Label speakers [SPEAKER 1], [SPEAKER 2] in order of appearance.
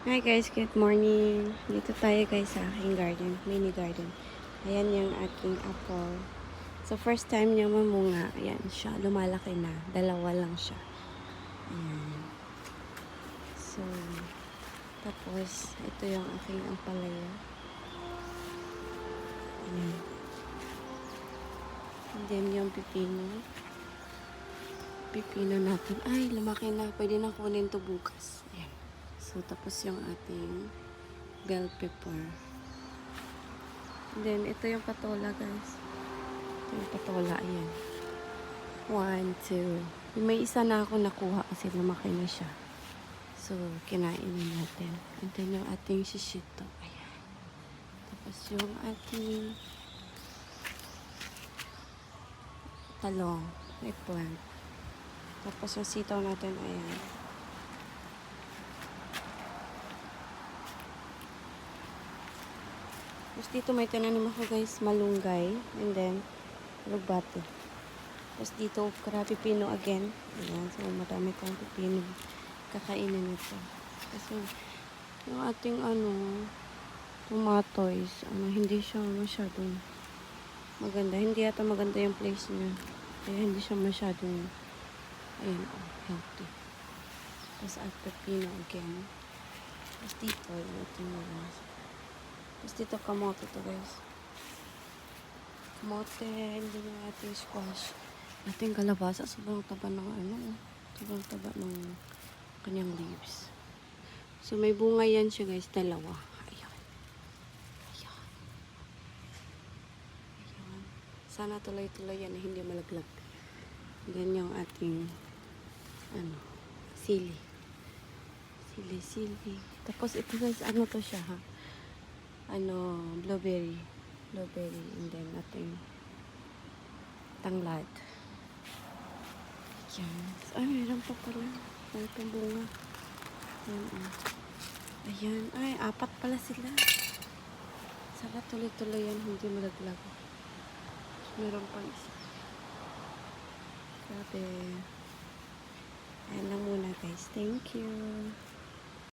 [SPEAKER 1] Hi guys, good morning. Dito tayo guys sa aking garden, mini garden. Ayan yung aking apple. So first time niya mamunga. Ayan siya, lumalaki na. Dalawa lang siya. Ayan. So, tapos ito yung aking ampalaya. Ayan. And then yung pipino. Pipino natin. Ay, lumaki na. Pwede na kunin to bukas. Ayan. So, tapos yung ating bell pepper. And then, ito yung patola, guys. Ito yung patola, ayan. 1, 2. May isa na ako nakuha kasi lumaki na siya. So, kinain natin. And then, yung ating shishito. Ayan. Tapos, yung ating talong. Eggplant. Tapos, yung sitaw natin, ayan. Tapos dito may tinanim ako guys, malunggay. And then, lugbate. Tapos dito, pipino again. Ayan, so madami kong pipino. Kakainin nito. Kasi yung ating tomatoes, hindi siya masyadong maganda. Hindi yata maganda yung place niya. Kaya hindi siya masyadong, ayan, healthy. Tapos at pipino again. Tapos dito, yung ating tapos dito kamote to guys. Kamote, hindi yung ating squash. Ating kalabasa, sobrang taba ng sobrang taba ng kanyang leaves. So may bunga yan siya guys, dalawa. Ayan. Ayan. Ayan. Sana tuloy-tuloy yan na hindi malaglag. Then yung ating sili. Sili. Tapos ito guys, to siya ha? Blueberry, and then ating tanglad. Yan. Ay, meron pa pala. May bunga. Ayan. Ay, 4 pala sila. Sana tuloy-tuloy yan, hindi malaglag. Meron pa isa. Grabe. Ayan lang muna guys. Thank you.